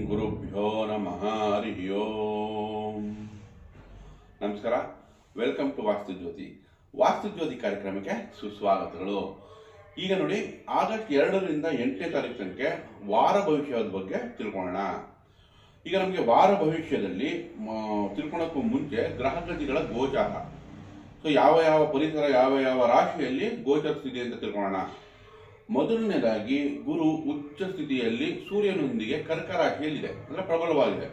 ಗುರುಭ್ಯೋ ನಮಃ ಹರಿ ಓಂ. ನಮಸ್ಕಾರ, ವೆಲ್ಕಮ್ ಟು ವಾಸ್ತುಜ್ಯೋತಿ ಕಾರ್ಯಕ್ರಮಕ್ಕೆ ಸುಸ್ವಾಗತಗಳು. ಈಗ ನೋಡಿ, ಆಗಸ್ಟ್ 2ರಿಂದ 8ನೇ ತಾರೀಕು ತನಕ ವಾರ ಭವಿಷ್ಯದ ಬಗ್ಗೆ ತಿಳ್ಕೊಳ್ಳೋಣ. ಈಗ ನಮಗೆ ವಾರ ಭವಿಷ್ಯದಲ್ಲಿ ತಿಳ್ಕೊಳ್ಳೋಕ್ಕೂ ಮುಂಚೆ ಗ್ರಹಗತಿಗಳ ಗೋಚಾರ, ಸೊ ಯಾವ ಪರಿಸರ ಯಾವ ರಾಶಿಯಲ್ಲಿ ಗೋಚರಿಸಿದೆ ಅಂತ ತಿಳ್ಕೊಳ್ಳೋಣ. ಮೊದಲನೇದಾಗಿ ಗುರು ಉಚ್ಚ ಸ್ಥಿತಿಯಲ್ಲಿ ಸೂರ್ಯನೊಂದಿಗೆ ಕರ್ಕ ರಾಶಿಯಲ್ಲಿದೆ, ಅಂದ್ರೆ ಪ್ರಬಲವಾಗಿದೆ.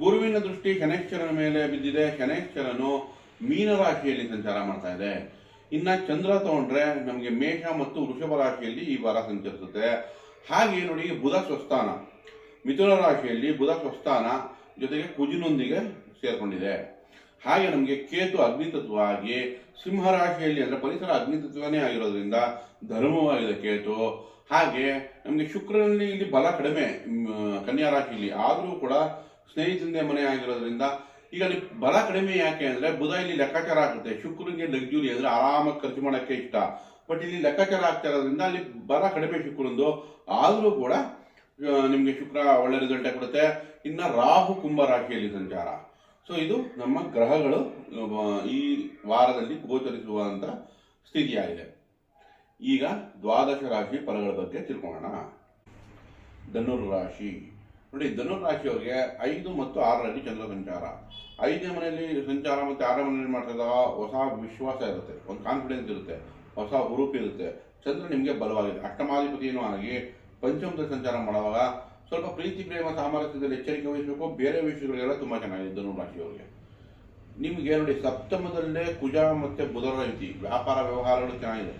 ಗುರುವಿನ ದೃಷ್ಟಿ ಶನೈಶ್ಚರನ ಮೇಲೆ ಬಿದ್ದಿದೆ. ಶನೈಶ್ಚರನು ಮೀನ ರಾಶಿಯಲ್ಲಿ ಸಂಚಾರ ಮಾಡ್ತಾ ಇದೆ. ಇನ್ನ ಚಂದ್ರ ತಗೊಂಡ್ರೆ ನಮಗೆ ಮೇಷ ಮತ್ತು ವೃಷಭ ರಾಶಿಯಲ್ಲಿ ಈ ವಾರ ಸಂಚರಿಸುತ್ತೆ. ಹಾಗೆ ನೋಡಿ, ಬುಧ ಸ್ವಸ್ಥಾನ ಮಿಥುನ ರಾಶಿಯಲ್ಲಿ, ಬುಧ ಸ್ವಸ್ಥಾನ ಜೊತೆಗೆ ಕುಜಿನೊಂದಿಗೆ ಸೇರ್ಕೊಂಡಿದೆ. ಹಾಗೆ ನಮಗೆ ಕೇತು ಅಗ್ನಿತತ್ವವಾಗಿ ಸಿಂಹ ರಾಶಿಯಲ್ಲಿ, ಅಂದ್ರೆ ಪರಿಸರ ಅಗ್ನಿತತ್ವನೇ ಆಗಿರೋದ್ರಿಂದ ಧರ್ಮವಾಗಿದೆ ಕೇತು. ಹಾಗೆ ನಮಗೆ ಶುಕ್ರನಲ್ಲಿ ಇಲ್ಲಿ ಬಲ ಕಡಿಮೆ ಕನ್ಯಾ ರಾಶಿಯಲ್ಲಿ, ಆದರೂ ಕೂಡ ಸ್ನೇಹಿತಂದೇ ಮನೆ ಆಗಿರೋದ್ರಿಂದ ಈಗ ಅಲ್ಲಿ ಬಲ ಕಡಿಮೆ. ಯಾಕೆ ಅಂದ್ರೆ ಬುಧ ಇಲ್ಲಿ ಲೆಕ್ಕಾಚಾರ ಆಗುತ್ತೆ. ಶುಕ್ರನಿಗೆ ಲಕ್ಸುರಿ ಅಂದ್ರೆ ಆರಾಮಾಗಿ ಖರ್ಚು ಮಾಡೋಕ್ಕೆ ಇಷ್ಟ, ಬಟ್ ಇಲ್ಲಿ ಲೆಕ್ಕಾಚಾರ ಆಗ್ತಾ ಇರೋದ್ರಿಂದ ಅಲ್ಲಿ ಬಲ ಕಡಿಮೆ ಶುಕ್ರಂದು. ಆದರೂ ಕೂಡ ನಿಮಗೆ ಶುಕ್ರ ಒಳ್ಳೆ ರಿಸಲ್ಟ್ ಕೊಡುತ್ತೆ. ಇನ್ನು ರಾಹು ಕುಂಭ ರಾಶಿಯಲ್ಲಿ ಸಂಚಾರ. ಸೊ ಇದು ನಮ್ಮ ಗ್ರಹಗಳು ಈ ವಾರದಲ್ಲಿ ಗೋಚರಿಸುವಂತ ಸ್ಥಿತಿಯಾಗಿದೆ. ಈಗ ದ್ವಾದಶ ರಾಶಿ ಫಲಗಳ ಬಗ್ಗೆ ತಿಳ್ಕೊಳ್ಳೋಣ. ಧನುರ್ ರಾಶಿ ನೋಡಿ, ಧನುರ್ ರಾಶಿಯವರಿಗೆ 5 ಮತ್ತು 6ರಲ್ಲಿ ಚಂದ್ರ ಸಂಚಾರ. 5ನೇ ಮನೆಯಲ್ಲಿ ಸಂಚಾರ ಮತ್ತು 6ನೇ ಮನೆಯಲ್ಲಿ ಮಾಡ್ತಾ ಇದ್ದಾಗ ಹೊಸ ವಿಶ್ವಾಸ ಇರುತ್ತೆ, ಒಂದು ಕಾನ್ಫಿಡೆನ್ಸ್ ಇರುತ್ತೆ, ಹೊಸ ಹುರುಪು ಇರುತ್ತೆ. ಚಂದ್ರ ನಿಮಗೆ ಬಲವಾಗಿದೆ, ಅಷ್ಟಮಾಧಿಪತಿಯೂ ಆಗಿ ಪಂಚಮದಲ್ಲಿ ಸಂಚಾರ ಮಾಡುವಾಗ ಸ್ವಲ್ಪ ಪ್ರೀತಿ ಪ್ರೇಮ ಸಾಮರಸ್ಯದಲ್ಲಿ ಎಚ್ಚರಿಕೆ ವಹಿಸಬೇಕು. ಬೇರೆ ವಿಷಯಗಳೆಲ್ಲ ತುಂಬಾ ಚೆನ್ನಾಗಿದೆ ಧನು ರಾಶಿಯವರಿಗೆ. ನಿಮಗೆ ನೋಡಿ, ಸಪ್ತಮದಲ್ಲೇ ಕುಜ ಮತ್ತೆ ಬುಧರ ರೀತಿ ವ್ಯಾಪಾರ ವ್ಯವಹಾರಗಳು ಚೆನ್ನಾಗಿದೆ,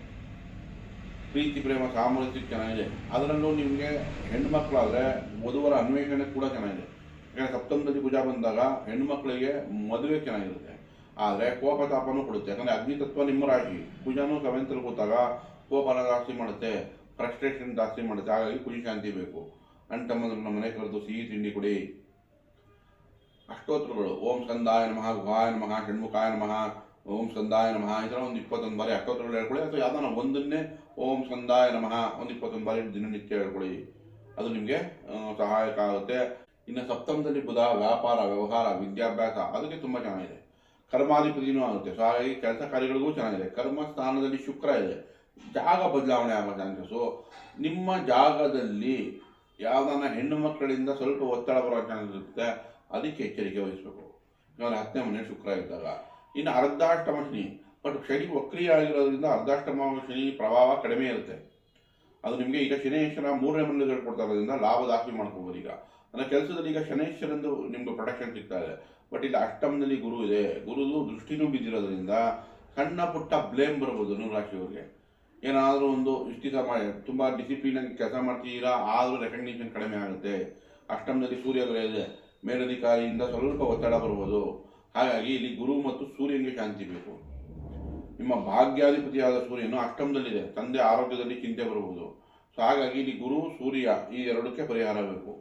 ಪ್ರೀತಿ ಪ್ರೇಮ ಸಾಮರಸ್ಯ ಚೆನ್ನಾಗಿದೆ. ಅದರಲ್ಲೂ ನಿಮಗೆ ಹೆಣ್ಮಕ್ಳಾದ್ರೆ ವಧುವರ ಅನ್ವೇಷಣೆ ಕೂಡ ಚೆನ್ನಾಗಿದೆ. ಯಾಕಂದ್ರೆ ಸಪ್ತಮದಲ್ಲಿ ಕುಜ ಬಂದಾಗ ಹೆಣ್ಮಕ್ಳಿಗೆ ಮದುವೆ ಚೆನ್ನಾಗಿರುತ್ತೆ. ಆದರೆ ಕೋಪತಾಪನೂ ಕೊಡುತ್ತೆ. ಯಾಕಂದ್ರೆ ಅಗ್ನಿತತ್ವ ನಿಮ್ಮ ರಾಶಿ, ಕುಜನೂ 7th ಕೂತಾಗ ಕೋಪನ ಜಾಸ್ತಿ ಮಾಡುತ್ತೆ, ಫ್ರಸ್ಟ್ರೇಷನ್ ಜಾಸ್ತಿ ಮಾಡುತ್ತೆ. ಹಾಗಾಗಿ ಕುಜಿ ಶಾಂತಿ ಬೇಕು. ಅಣ್ಣ ಮನೆ ಕರೆದು ಸಿಹಿ ತಿಂಡಿ ಕೊಡಿ. ಅಷ್ಟೋತ್ರಗಳು ಓಂ ಸ್ಕಂದಾಯ ನಮಃ, ಗುಹಾಯ ನಮಃ, ಷಣ್ಮುಖಾಯ ನಮಃ, ಓಂ ಸ್ಕಂದಾಯ ನಮಃ, ಈ ಥರ ಒಂದು 21 ಬಾರಿ ಅಷ್ಟೋತ್ರಗಳು ಹೇಳ್ಕೊಳ್ಳಿ. ಅಥವಾ ಯಾವ್ದಾನ ಒಂದನ್ನೇ ಓಂ ಸ್ಕಂದಾಯ ನಮಃ ಒಂದು 21 ಬಾರಿ ದಿನನಿತ್ಯ ಹೇಳ್ಕೊಳ್ಳಿ. ಅದು ನಿಮಗೆ ಸಹಾಯಕ ಆಗುತ್ತೆ. ಇನ್ನು ಸಪ್ತಮದಲ್ಲಿ ಬುಧ ವ್ಯಾಪಾರ ವ್ಯವಹಾರ ವಿದ್ಯಾಭ್ಯಾಸ ಅದಕ್ಕೆ ತುಂಬಾ ಚೆನ್ನಾಗಿದೆ. ಕರ್ಮಾಧಿಪತಿನೂ ಆಗುತ್ತೆ. ಸೊ ಹಾಗಾಗಿ ಕೆಲಸ ಕಾರ್ಯಗಳಿಗೂ ಚೆನ್ನಾಗಿದೆ. ಕರ್ಮ ಸ್ಥಾನದಲ್ಲಿ ಶುಕ್ರ ಇದೆ, ಜಾಗ ಬದಲಾವಣೆ ಆಗೋ ಚಾನ್ಸಸ್ಸು. ನಿಮ್ಮ ಜಾಗದಲ್ಲಿ ಯಾವ್ದಾನ ಹೆಣ್ಣು ಮಕ್ಕಳಿಂದ ಸ್ವಲ್ಪ ಒತ್ತಡ ಬರೋ ಚಾನ್ಸಸ್ ಇರುತ್ತೆ, ಅದಕ್ಕೆ ಎಚ್ಚರಿಕೆ ವಹಿಸಬೇಕು. ಇವಾಗ 10ನೇ ಮನೆ ಶುಕ್ರ ಇದ್ದಾಗ. ಇನ್ನು ಅರ್ಧಾಷ್ಟಮ ಶನಿ, ಬಟ್ ಶನಿ ವಕ್ರಿಯ ಆಗಿರೋದ್ರಿಂದ ಅರ್ಧಾಷ್ಟಮ ಶನಿ ಪ್ರಭಾವ ಕಡಿಮೆ ಇರುತ್ತೆ. ಅದು ನಿಮಗೆ ಈಗ ಶನೇಶ್ವರ 3ನೇ ಮನೆಯಲ್ಲಿ ಹೇಳ್ಕೊಡ್ತಾ ಇರೋದ್ರಿಂದ ಲಾಭ ಜಾಸ್ತಿ ಮಾಡ್ಕೋಬೋದು. ಈಗ ಅಂದರೆ ಕೆಲಸದಲ್ಲಿ ಈಗ ಶನೇಶ್ವರಂದು ನಿಮ್ಗೆ ಪ್ರೊಟೆಕ್ಷನ್ ಸಿಗ್ತಾ ಇದೆ. ಬಟ್ ಇಲ್ಲಿ ಅಷ್ಟಮದಲ್ಲಿ ಗುರು ಇದೆ, ಗುರುದು ದೃಷ್ಟಿನೂ ಬಿದ್ದಿರೋದ್ರಿಂದ ಸಣ್ಣ ಪುಟ್ಟ ಬ್ಲೇಮ್ ಬರ್ಬೋದು ಧನು ರಾಶಿಯವರಿಗೆ. ಏನಾದರೂ ಒಂದು ಇಷ್ಟು ದಿವಸ ಮಾಡಿ ತುಂಬ ಡಿಸಿಪ್ಲಿನ್ ಆಗಿ ಕೆಲಸ ಮಾಡ್ತೀರಾ, ಆದರೂ ರೆಕಗ್ನಿಷನ್ ಕಡಿಮೆ ಆಗುತ್ತೆ. ಅಷ್ಟಮದಲ್ಲಿ ಸೂರ್ಯ ಇದೆ, ಮೇಲಧಿಕಾರಿಯಿಂದ ಸ್ವಲ್ಪ ಒತ್ತಡ ಬರ್ಬೋದು. ಹಾಗಾಗಿ ಇಲ್ಲಿ ಗುರು ಮತ್ತು ಸೂರ್ಯನಿಗೆ ಶಾಂತಿ ಬೇಕು. ನಿಮ್ಮ ಭಾಗ್ಯಾಧಿಪತಿಯಾದ ಸೂರ್ಯನು ಅಷ್ಟಮದಲ್ಲಿದೆ, ತಂದೆ ಆರೋಗ್ಯದಲ್ಲಿ ಚಿಂತೆ ಬರಬಹುದು. ಸೊ ಹಾಗಾಗಿ ಇಲ್ಲಿ ಗುರು ಸೂರ್ಯ ಈ ಎರಡಕ್ಕೆ ಪರಿಹಾರ ಬೇಕು.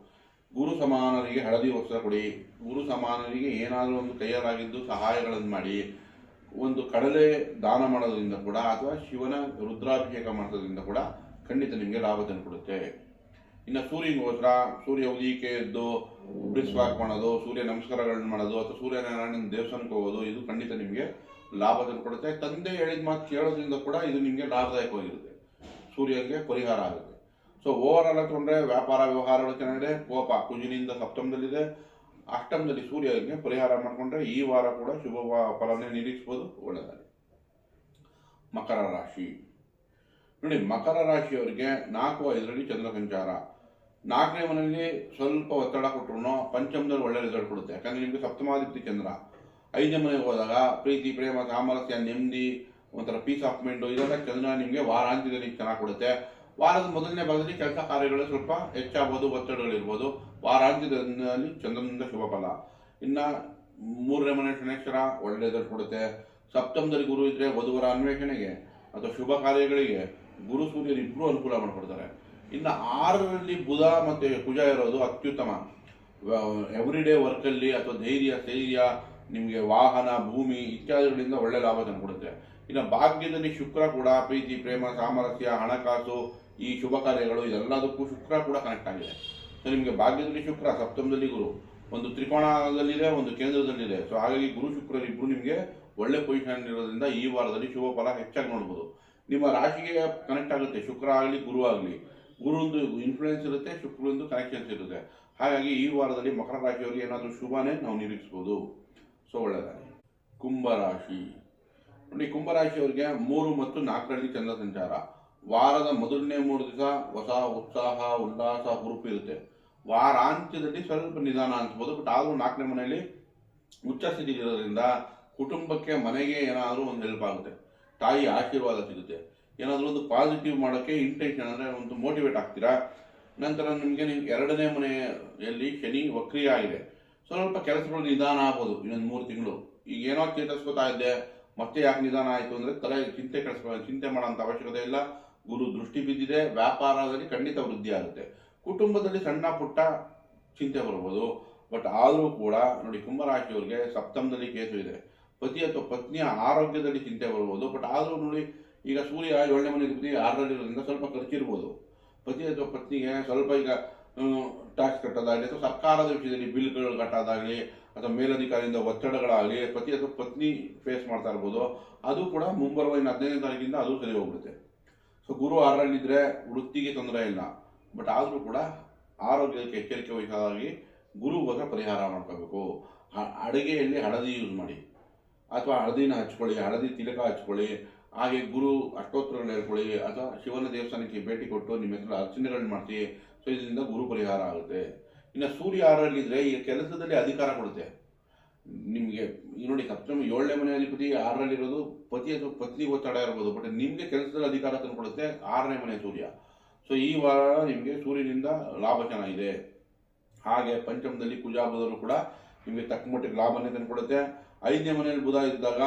ಗುರು ಸಮಾನರಿಗೆ ಹಳದಿ ವಸ್ತ್ರ ಕೊಡಿ. ಗುರು ಸಮಾನರಿಗೆ ಏನಾದರೂ ಒಂದು ಕೈಯಲ್ಲಾಗಿದ್ದು ಸಹಾಯಗಳನ್ನು ಮಾಡಿ. ಒಂದು ಕಡಲೆ ದಾನ ಮಾಡೋದ್ರಿಂದ ಕೂಡ, ಅಥವಾ ಶಿವನ ರುದ್ರಾಭಿಷೇಕ ಮಾಡೋದ್ರಿಂದ ಕೂಡ ಖಂಡಿತ ನಿಮಗೆ ಲಾಭ ತಂದುಕೊಡುತ್ತೆ. ಇನ್ನು ಸೂರ್ಯನಿಗೋಸ್ಕರ ಸೂರ್ಯ ಉದಯಕ್ಕೆ ಎದ್ದು ಬ್ರಿಸ್ ವಾಕ್ ಮಾಡೋದು, ಸೂರ್ಯ ನಮಸ್ಕಾರಗಳನ್ನ ಮಾಡೋದು, ಅಥವಾ ಸೂರ್ಯನಾರಾಯಣನ ದೇವಸ್ಥಾನಕ್ಕೆ ಹೋಗೋದು, ಇದು ಖಂಡಿತ ನಿಮಗೆ ಲಾಭ ತಂದುಕೊಡುತ್ತೆ. ತಂದೆ ಹೇಳಿದ ಮಾತು ಕೇಳೋದ್ರಿಂದ ಕೂಡ ಇದು ನಿಮಗೆ ಲಾಭದಾಯಕವಾಗಿರುತ್ತೆ, ಸೂರ್ಯನಿಗೆ ಪರಿಹಾರ ಆಗುತ್ತೆ. ಸೊ ಓವರ್ ಆಲ್ ತಗೊಂಡ್ರೆ ವ್ಯಾಪಾರ ವ್ಯವಹಾರಗಳು ಚೆನ್ನಾಗಿದೆ. ಕೋಪ ಕುಜಿನಿಂದ ಸಪ್ತಮದಲ್ಲಿದೆ, ಅಷ್ಟಮದಲ್ಲಿ ಸೂರ್ಯನಿಗೆ ಪರಿಹಾರ ಮಾಡಿಕೊಂಡ್ರೆ ಈ ವಾರ ಕೂಡ ಶುಭ ಫಲನೇ ನಿರೀಕ್ಷಿಸಬಹುದು. ಒಳ್ಳೆಯದಾಗಿ. ಮಕರ ರಾಶಿ ನೋಡಿ, ಮಕರ ರಾಶಿಯವರಿಗೆ 4, 5ರಲ್ಲಿ ಚಂದ್ರ ಸಂಚಾರ. 4ನೇ ಮನೆಯಲ್ಲಿ ಸ್ವಲ್ಪ ಒತ್ತಡ ಕೊಟ್ಟರು ಪಂಚಮದಲ್ಲಿ ಒಳ್ಳೆ ರಿಸಲ್ಟ್ ಕೊಡುತ್ತೆ. ಯಾಕಂದ್ರೆ ನಿಮಗೆ ಸಪ್ತಮಾಧಿಪತಿ ಚಂದ್ರ. 5ನೇ ಮನೆಗೆ ಹೋದಾಗ ಪ್ರೀತಿ ಪ್ರೇಮ ಸಾಮರಸ್ಯ ನೆಮ್ಮದಿ ಒಂಥರ ಪೀಸ್ ಆಫ್ ಮೈಂಡ್ ಇದೆಲ್ಲ ಚಂದ್ರ ನಿಮಗೆ ವಾರಾಂತ್ಯದಲ್ಲಿ ಚೆನ್ನಾಗಿ ಕೊಡುತ್ತೆ. ವಾರದ ಮೊದಲನೇ ಭಾಗದಲ್ಲಿ ಕೆಲಸ ಕಾರ್ಯಗಳು ಸ್ವಲ್ಪ ಹೆಚ್ಚಾಗ್ಬೋದು, ಒತ್ತಡಗಳಿರ್ಬೋದು. ವಾರಾಂತ್ಯದಲ್ಲಿ ಚಂದ್ರನಿಂದ ಶುಭ ಫಲ. ಇನ್ನು 3ನೇ ಮನೆ ಶನೇಶ್ವರ ಒಳ್ಳೆ ರಿಸಲ್ಟ್ ಕೊಡುತ್ತೆ. ಸಪ್ತಮದಲ್ಲಿ ಗುರು ಇದ್ರೆ ವಧುವರ ಅನ್ವೇಷಣೆಗೆ ಅಥವಾ ಶುಭ ಕಾರ್ಯಗಳಿಗೆ ಗುರು ಸೂರ್ಯರು ಇಬ್ಬರು ಅನುಕೂಲ ಮಾಡಿಕೊಡ್ತಾರೆ. ಇನ್ನು 6ರಲ್ಲಿ ಬುಧ ಮತ್ತೆ ಕುಜ ಇರೋದು ಅತ್ಯುತ್ತಮ. ಎವ್ರಿಡೇ ವರ್ಕಲ್ಲಿ ಅಥವಾ ಸ್ಥೈರ್ಯ ನಿಮಗೆ ವಾಹನ ಭೂಮಿ ಇತ್ಯಾದಿಗಳಿಂದ ಒಳ್ಳೆ ಲಾಭ ತಂದುಕೊಡುತ್ತೆ. ಇನ್ನು ಭಾಗ್ಯದಲ್ಲಿ ಶುಕ್ರ ಕೂಡ ಪ್ರೀತಿ ಪ್ರೇಮ ಸಾಮರಸ್ಯ ಹಣಕಾಸು ಈ ಶುಭ ಕಾರ್ಯಗಳು ಇದೆಲ್ಲದಕ್ಕೂ ಶುಕ್ರ ಕೂಡ ಕನೆಕ್ಟ್ ಆಗಿದೆ. ಸೊ ನಿಮಗೆ ಭಾಗ್ಯದಲ್ಲಿ ಶುಕ್ರ, ಸಪ್ತಮದಲ್ಲಿ ಗುರು, ಒಂದು ತ್ರಿಕೋಣದಲ್ಲಿದೆ, ಒಂದು ಕೇಂದ್ರದಲ್ಲಿದೆ. ಸೊ ಹಾಗಾಗಿ ಗುರು ಶುಕ್ರರಿಬ್ಬರು ನಿಮಗೆ ಒಳ್ಳೆ ಪೊಸಿಷನ್ ಇರೋದ್ರಿಂದ ಈ ವಾರದಲ್ಲಿ ಶುಭ ಫಲ ಹೆಚ್ಚಾಗಿ ನೋಡ್ಬೋದು. ನಿಮ್ಮ ರಾಶಿಗೆ ಕನೆಕ್ಟ್ ಆಗುತ್ತೆ, ಶುಕ್ರ ಆಗಲಿ ಗುರು ಆಗಲಿ, ಗುರುಂದು ಇನ್ಫ್ಲೂಯೆನ್ಸ್ ಇರುತ್ತೆ, ಶುಕ್ರಂದು ಕನೆಕ್ಷನ್ಸ್ ಇರುತ್ತೆ. ಹಾಗಾಗಿ ಈ ವಾರದಲ್ಲಿ ಮಕರ ರಾಶಿಯವರಿಗೆ ಏನಾದರೂ ಶುಭನೇ ನಾವು ನಿರೀಕ್ಷಿಸ್ಬೋದು. ಸೊ ಒಳ್ಳೆಯದಾಗಿ. ಕುಂಭರಾಶಿ ನೋಡಿ, ಕುಂಭರಾಶಿಯವರಿಗೆ 3 ಮತ್ತು 4ರಲ್ಲಿ ಚಂದ್ರ ಸಂಚಾರ. ವಾರದ ಮೊದಲನೇ 3 ದಿವಸ ಹೊಸ ಉತ್ಸಾಹ, ಉಲ್ಲಾಸ, ಹುರುಪು ಇರುತ್ತೆ. ವಾರಾಂತ್ಯದಲ್ಲಿ ಸ್ವಲ್ಪ ನಿಧಾನ ಅನ್ಸ್ಬೋದು. ಬಟ್ ಆದರೂ 4ನೇ ಮನೆಯಲ್ಲಿ ಉಚ್ಚ ಸ್ಥಿತಿ ಇರೋದ್ರಿಂದ ಕುಟುಂಬಕ್ಕೆ, ಮನೆಗೆ ಏನಾದರೂ ಒಂದು ಹೆಲ್ಪ್ ಆಗುತ್ತೆ. ತಾಯಿ ಆಶೀರ್ವಾದ ಸಿಗುತ್ತೆ. ಏನಾದರೂ ಒಂದು ಪಾಸಿಟಿವ್ ಮಾಡೋಕ್ಕೆ ಇಂಟೆನ್ಷನ್ ಅಂದರೆ ಒಂದು ಮೋಟಿವೇಟ್ ಆಗ್ತೀರಾ. ನಂತರ ನಿಮಗೆ 2ನೇ ಮನೆಯಲ್ಲಿ ಶನಿ ವಕ್ರಿಯ ಆಗಿದೆ. ಸ್ವಲ್ಪ ಕೆಲಸಗಳು ನಿಧಾನ ಆಗ್ಬೋದು ಇನ್ನೊಂದು 3 ತಿಂಗಳು. ಈಗ ಏನೋ ಚೇತರಿಸ್ಕೋತಾ ಇದ್ದೆ, ಮತ್ತೆ ಯಾಕೆ ನಿಧಾನ ಆಯಿತು ಅಂದರೆ ತಲೆ ಚಿಂತೆ ಮಾಡೋಂಥ ಅವಶ್ಯಕತೆ ಇಲ್ಲ. ಗುರು ದೃಷ್ಟಿ ಬಿದ್ದಿದೆ, ವ್ಯಾಪಾರದಲ್ಲಿ ಖಂಡಿತ ವೃದ್ಧಿ ಆಗುತ್ತೆ. ಕುಟುಂಬದಲ್ಲಿ ಸಣ್ಣ ಪುಟ್ಟ ಚಿಂತೆ ಬರ್ಬೋದು. ಬಟ್ ಆದರೂ ಕೂಡ ನೋಡಿ, ಕುಂಭರಾಶಿಯವರಿಗೆ ಸಪ್ತಮದಲ್ಲಿ ಕೇತು ಇದೆ. ಪತಿ ಅಥವಾ ಪತ್ನಿಯ ಆರೋಗ್ಯದಲ್ಲಿ ಚಿಂತೆ ಬರ್ಬೋದು. ಬಟ್ ಆದರೂ ನೋಡಿ, ಈಗ ಸೂರ್ಯ 7ನೇ ಮನೆ ಅಧಿಪತಿ 6ರಲ್ಲಿರೋದ್ರಿಂದ ಸ್ವಲ್ಪ ಖರ್ಚಿರ್ಬೋದು. ಪತಿ ಅಥವಾ ಪತ್ನಿಗೆ ಸ್ವಲ್ಪ ಈಗ ಟ್ಯಾಕ್ಸ್ ಕಟ್ಟೋದಾಗಲಿ, ಅಥವಾ ಸರ್ಕಾರದ ವಿಷಯದಲ್ಲಿ ಬಿಲ್ಗಳು ಕಟ್ಟೋದಾಗಲಿ, ಅಥವಾ ಮೇಲಧಿಕಾರಿಯಿಂದ ಒತ್ತಡಗಳಾಗಲಿ ಪತಿ ಅಥವಾ ಪತ್ನಿ ಫೇಸ್ ಮಾಡ್ತಾ ಇರ್ಬೋದು. ಅದು ಕೂಡ ಮುಂಬರುವ 15ನೇ ತಾರೀಕಿಂದ ಅದು ಸರಿ ಹೋಗ್ಬಿಡುತ್ತೆ. ಸೊ ಗುರು 6ರಲ್ಲಿದ್ದರೆ ವೃತ್ತಿಗೆ ತೊಂದರೆ ಇಲ್ಲ. ಬಟ್ ಆದರೂ ಕೂಡ ಆರೋಗ್ಯಕ್ಕೆ ಎಚ್ಚರಿಕೆ ವಹಿಸೋದಾಗಿ ಗುರುಗೋಸ್ಕರ ಪರಿಹಾರ ಮಾಡ್ಕೋಬೇಕು. ಅಡುಗೆಯಲ್ಲಿ ಹಳದಿ ಯೂಸ್ ಮಾಡಿ, ಅಥವಾ ಹಳದಿನ ಹಚ್ಕೊಳ್ಳಿ, ಹಳದಿ ತಿಲಕ ಹಚ್ಕೊಳ್ಳಿ. ಹಾಗೆ ಗುರು ಅಷ್ಟೋತ್ತರಗಳು ಹೇಳ್ಕೊಳ್ಳಿ, ಅಥವಾ ಶಿವನ ದೇವಸ್ಥಾನಕ್ಕೆ ಭೇಟಿ ಕೊಟ್ಟು ನಿಮ್ಮ ಹೆಸರು ಅರ್ಚನೆಗಳನ್ನ ಮಾಡಿಸಿ. ಸೊ ಇದರಿಂದ ಗುರು ಪರಿಹಾರ ಆಗುತ್ತೆ. ಇನ್ನು ಸೂರ್ಯ 6ರಲ್ಲಿದ್ದರೆ ಈಗ ಕೆಲಸದಲ್ಲಿ ಅಧಿಕಾರ ಕೊಡುತ್ತೆ ನಿಮಗೆ. ನೋಡಿ, ಸಪ್ತಮ 7ನೇ ಮನೆ ಅಧಿಪತಿ 6ರಲ್ಲಿರೋದು ಪತಿ ಅಥವಾ ಪತ್ನಿ ಒತ್ತಡ ಇರ್ಬೋದು. ಬಟ್ ನಿಮಗೆ ಕೆಲಸದಲ್ಲಿ ಅಧಿಕಾರ ತಂದು ಕೊಡುತ್ತೆ 6ನೇ ಮನೆ ಸೂರ್ಯ. ಸೊ ಈ ವಾರ ನಿಮಗೆ ಸೂರ್ಯನಿಂದ ಲಾಭ ಚೆನ್ನಾಗಿದೆ. ಹಾಗೆ ಪಂಚಮದಲ್ಲಿ ಕುಜ ಬುಧರು ಕೂಡ ನಿಮಗೆ ತಕ್ಕ ಮಟ್ಟಿಗೆ ಲಾಭನೇ ತಂದು ಕೊಡುತ್ತೆ. 5ನೇ ಮನೆಯಲ್ಲಿ ಬುಧ ಇದ್ದಾಗ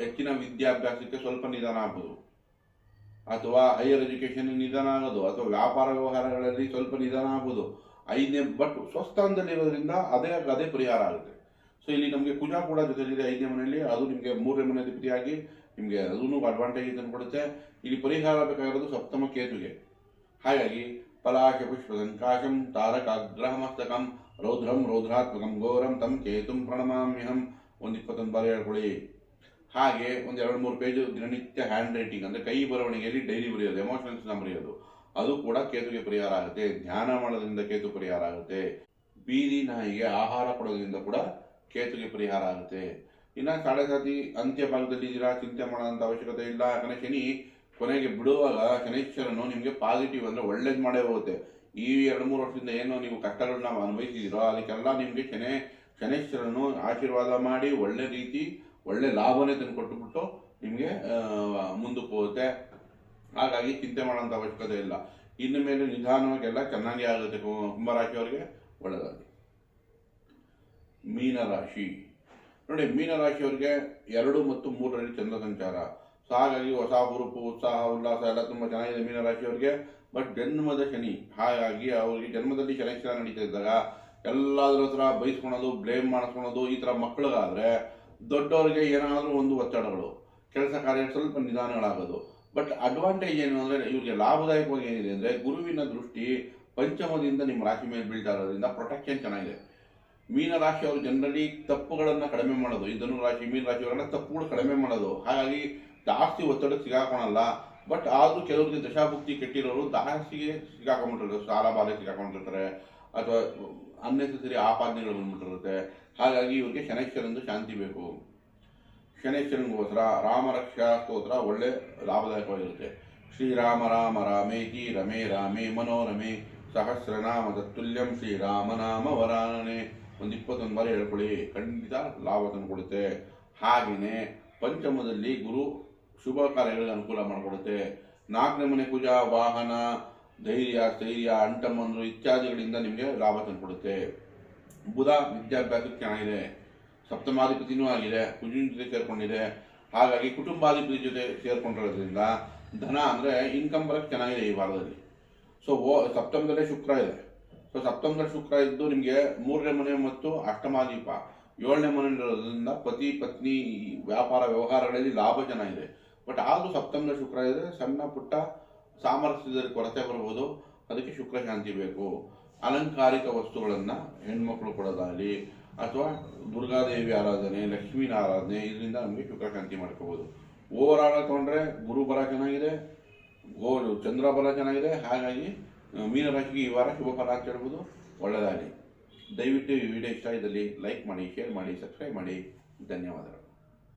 ಹೆಚ್ಚಿನ ವಿದ್ಯಾಭ್ಯಾಸಕ್ಕೆ ಸ್ವಲ್ಪ ನಿಧಾನ ಆಗ್ಬೋದು, ಅಥವಾ ಹೈಯರ್ ಎಜುಕೇಷನ್ ನಿಧಾನ ಆಗೋದು, ಅಥವಾ ವ್ಯಾಪಾರ ವ್ಯವಹಾರಗಳಲ್ಲಿ ಸ್ವಲ್ಪ ನಿಧಾನ ಆಗ್ಬೋದು. 5ನೇ ಬಟ್ ಸ್ವಸ್ಥಾನದಲ್ಲಿರೋದ್ರಿಂದ ಅದೇ ಪರಿಹಾರ ಆಗುತ್ತೆ. ಸೊ ಇಲ್ಲಿ ನಮಗೆ ಕುಜ ಕೂಡ ಜೊತೆಲಿದೆ 5ನೇ ಮನೆಯಲ್ಲಿ. ಅದು ನಿಮಗೆ 3ನೇ ಮನೆ ಅಧಿಪತಿಯಾಗಿ ನಿಮಗೆ ಅದೂ ಅಡ್ವಾಂಟೇಜ್ ತಂದು ಕೊಡುತ್ತೆ. ಇಲ್ಲಿ ಪರಿಹಾರ ಬೇಕಾಗಿರೋದು ಸಪ್ತಮ ಕೇತುಗೆ. ಹಾಗಾಗಿ ಪಲಾಶ ಪುಷ್ಪ ಸಂಕಾಶಂ ತಾರಕಾಗ್ರಹಮಸ್ತಕಂ ರೌದ್ರಂ ರೌದ್ರಾತ್ಮಕಂ ಘೋರಂ ತಂ ಕೇತುಂ ಪ್ರಣಮಾಮ್ಯಹಂ. 21 ಬಾರಿ ಹೇಳ್ಕೊಳ್ಳಿ. ಹಾಗೆ 2-3 ಪೇಜ್ ದಿನನಿತ್ಯ ಹ್ಯಾಂಡ್ ರೈಟಿಂಗ್ ಅಂದರೆ ಕೈ ಬರವಣಿಗೆಯಲ್ಲಿ ಡೈಲಿ ಬರೆಯೋದು, ಎಮೋಷನಲ್ಸ್ನ ಬರೆಯೋದು, ಅದು ಕೂಡ ಕೇತುಗೆ ಪರಿಹಾರ ಆಗುತ್ತೆ. ಧ್ಯಾನ ಮಾಡೋದ್ರಿಂದ ಕೇತು ಪರಿಹಾರ ಆಗುತ್ತೆ. ಬೀದಿ ನಾಯಿಗೆ ಆಹಾರ ಕೊಡೋದ್ರಿಂದ ಕೂಡ ಕೇತುಗೆ ಪರಿಹಾರ ಆಗುತ್ತೆ. ಇನ್ನು ಸಾಡೆ ಸಾತಿ ಅಂತ್ಯ ಭಾಗದಲ್ಲಿ ಇದ್ದೀರಾ, ಚಿಂತೆ ಮಾಡೋಂಥ ಅವಶ್ಯಕತೆ ಇಲ್ಲ. ಯಾಕಂದರೆ ಶನಿ ಕೊನೆಗೆ ಬಿಡುವಾಗ ಶನೈಶ್ವರನು ನಿಮಗೆ ಪಾಸಿಟಿವ್ ಅಂದರೆ ಒಳ್ಳೇದು ಮಾಡೇ ಹೋಗುತ್ತೆ. ಈ 2-3 ವರ್ಷದಿಂದ ಏನೋ ನೀವು ಕಷ್ಟಗಳನ್ನ ಅನುಭವಿಸಿದಿರೋ ಅದಕ್ಕೆಲ್ಲ ನಿಮಗೆ ಶನೈಶ್ವರನು ಆಶೀರ್ವಾದ ಮಾಡಿ ಒಳ್ಳೆ ರೀತಿ ಒಳ್ಳೆ ಲಾಭನೇ ತಂದು ಕೊಟ್ಟುಬಿಟ್ಟು ನಿಮಗೆ ಮುಂದಕ್ಕೆ ಹೋಗುತ್ತೆ. ಹಾಗಾಗಿ ಚಿಂತೆ ಮಾಡೋಂಥ ಅವಶ್ಯಕತೆ ಇಲ್ಲ. ಇನ್ನು ಮೇಲೆ ನಿಧಾನವಾಗೆಲ್ಲ ಚೆನ್ನಾಗಿ ಆಗುತ್ತೆ. ಕುಂಭರಾಶಿಯವರಿಗೆ ಒಳ್ಳೆಯದಾಗಿ. ಮೀನರಾಶಿ ನೋಡಿ, ಮೀನರಾಶಿಯವರಿಗೆ 2 ಮತ್ತು 3ರಲ್ಲಿ ಚಂದ್ರ ಸಂಚಾರ. ಸೊ ಹಾಗಾಗಿ ಹೊಸ ಹುರುಪು, ಉತ್ಸಾಹ, ಉಲ್ಲಾಸ ಎಲ್ಲ ತುಂಬ ಚೆನ್ನಾಗಿದೆ ಮೀನರಾಶಿಯವರಿಗೆ. ಬಟ್ ಜನ್ಮದ ಶನಿ, ಹಾಗಾಗಿ ಅವರಿಗೆ ಜನ್ಮದಲ್ಲಿ ಶನೈಶ್ವರ ನಡೀತಾ ಇದ್ದಾಗ ಎಲ್ಲಾದ್ರ ಹತ್ರ ಬೈಸ್ಕೊಳೋದು, ಬ್ಲೇಮ್ ಮಾಡಿಸ್ಕೊಳೋದು, ಈ ಥರ ಮಕ್ಕಳಿಗಾದರೆ ದೊಡ್ಡವರಿಗೆ ಏನಾದರೂ ಒಂದು ಒತ್ತಡಗಳು, ಕೆಲಸ ಕಾರ್ಯ ಸ್ವಲ್ಪ ನಿಧಾನಗಳಾಗೋದು. ಬಟ್ ಅಡ್ವಾಂಟೇಜ್ ಏನು ಅಂದರೆ ಇವ್ರಿಗೆ ಲಾಭದಾಯಕವಾಗಿ ಏನಿದೆ ಅಂದರೆ ಗುರುವಿನ ದೃಷ್ಟಿ ಪಂಚಮದಿಂದ ನಿಮ್ಮ ರಾಶಿ ಮೇಲೆ ಬೀಳ್ತಾ ಇರೋದ್ರಿಂದ ಪ್ರೊಟೆಕ್ಷನ್ ಚೆನ್ನಾಗಿದೆ. ಮೀನರಾಶಿಯವರು ಜನರಲಿ ತಪ್ಪುಗಳನ್ನು ಕಡಿಮೆ ಮಾಡೋದು, ಈ ಧನುರಾಶಿ ಮೀನರಾಶಿಯವರೆಲ್ಲ ತಪ್ಪುಗಳು ಕಡಿಮೆ ಮಾಡೋದು. ಹಾಗಾಗಿ ಜಾಸ್ತಿ ಒತ್ತಡಕ್ಕೆ ಸಿಗಾಕೊಳ್ಳಲ್ಲ. ಬಟ್ ಆದರೂ ಕೆಲವರಿಗೆ ದಶಾಭುಕ್ತಿ ಕೆಟ್ಟಿರೋರು ಜಾಸ್ತಿಗೆ ಸಿಗಾಕೊಂಡ್ಬಿಟ್ಟಿರ್ತಾರೆ, ಸಾಲ ಬಾಧೆ ಸಿಗಾಕೊಂಡಿರ್ತಾರೆ, ಅಥವಾ ಅನ್ನೆಸರಿ ಆಪಾದನೆಗಳು ಬಂದ್ಬಿಟ್ಟಿರುತ್ತೆ. ಹಾಗಾಗಿ ಇವ್ರಿಗೆ ಶನೈಶ್ವರಂದು ಶಾಂತಿ ಬೇಕು. ಶನೈಶ್ವರನಿಗೋಸ್ಕರ ರಾಮರಕ್ಷಾ ಸ್ತೋತ್ರ ಒಳ್ಳೆ ಲಾಭದಾಯಕವಾಗಿರುತ್ತೆ. ಶ್ರೀರಾಮ ರಾಮ ರಾಮೇತಿ ರಮೇ ರಾಮೇ ಮನೋರಮೆ ಸಹಸ್ರನಾಮ ತತ್ತುಲ್ಯಂ ಶ್ರೀರಾಮನಾಮ ವರಾನನೆ. 21 ಬಾರಿ ಹೇಳ್ಕೊಳ್ಳಿ, ಖಂಡಿತ ಲಾಭ ತಂದುಕೊಡುತ್ತೆ. ಹಾಗೆಯೇ ಪಂಚಮದಲ್ಲಿ ಗುರು ಶುಭ ಕಾರ್ಯಗಳಿಗೆ ಅನುಕೂಲ ಮಾಡಿಕೊಡುತ್ತೆ. 4ನೇ ಮನೆ ಕುಜ ವಾಹನ, ಧೈರ್ಯ, ಸ್ಥೈರ್ಯ, ಅಂಟಮಂದ್ರು ಇತ್ಯಾದಿಗಳಿಂದ ನಿಮಗೆ ಲಾಭ ತಂದುಕೊಡುತ್ತೆ. ಬುಧ ವಿದ್ಯಾಭ್ಯಾಸಕ್ಕೆ ಚೆನ್ನಾಗಿದೆ, ಸಪ್ತಮಾಧಿಪತಿನೂ ಆಗಿದೆ, ಕುಜುನ ಜೊತೆ ಸೇರ್ಕೊಂಡಿದೆ. ಹಾಗಾಗಿ ಕುಟುಂಬಾಧಿಪತಿ ಜೊತೆ ಸೇರ್ಕೊಂಡಿರೋದ್ರಿಂದ ಧನ ಅಂದರೆ ಇನ್ಕಮ್ ಬರೋಕ್ಕೆ ಚೆನ್ನಾಗಿದೆ ಈ ವಾರದಲ್ಲಿ. ಸೊ ಸಪ್ತಮದಲ್ಲೇ ಶುಕ್ರ ಇದೆ. ಸೊ ಸಪ್ತಮದಲ್ಲಿ ಶುಕ್ರ ಇದ್ದು ನಿಮಗೆ 3ನೇ ಮನೆ ಮತ್ತು ಅಷ್ಟಮಾಧಿಪ 7ನೇ ಮನೆಯಲ್ಲಿರೋದ್ರಿಂದ ಪತಿ ಪತ್ನಿ ವ್ಯಾಪಾರ ವ್ಯವಹಾರಗಳಲ್ಲಿ ಲಾಭ ಚೆನ್ನಾಗಿದೆ. ಬಟ್ ಆದರೂ ಸಪ್ತಮದಲ್ಲಿ ಶುಕ್ರ ಇದೆ, ಸಣ್ಣ ಪುಟ್ಟ ಸಾಮರಸ್ಯದಲ್ಲಿ ಕೊರತೆ ಬರ್ಬೋದು. ಅದಕ್ಕೆ ಶುಕ್ರ ಶಾಂತಿ ಬೇಕು. ಅಲಂಕಾರಿಕ ವಸ್ತುಗಳನ್ನು ಹೆಣ್ಮಕ್ಳು ಕೊಡೋದಾಗಲಿ ಅಥವಾ ದುರ್ಗಾದೇವಿ ಆರಾಧನೆ, ಲಕ್ಷ್ಮೀನ ಆರಾಧನೆ, ಇದರಿಂದ ನಮಗೆ ಸುಖ ಶಾಂತಿ ಮಾಡ್ಕೋಬೋದು. ಓವರ್ ಆಲ್ ತೊಗೊಂಡ್ರೆ ಗುರು ಬಲ ಚೆನ್ನಾಗಿದೆ, ಚಂದ್ರ ಬಲ ಚೆನ್ನಾಗಿದೆ. ಹಾಗಾಗಿ ಮೀನರಾಶಿಗೆ ಈ ವಾರ ಶುಭ ಫಲ ಅಂತ ಹೇಳ್ಬೋದು. ಒಳ್ಳೆಯದಾಗಲಿ. ದಯವಿಟ್ಟು ಈ ವಿಡಿಯೋ ಇಷ್ಟ ಇದ್ದಲ್ಲಿ ಲೈಕ್ ಮಾಡಿ, ಶೇರ್ ಮಾಡಿ, ಸಬ್ಸ್ಕ್ರೈಬ್ ಮಾಡಿ. ಧನ್ಯವಾದಗಳು.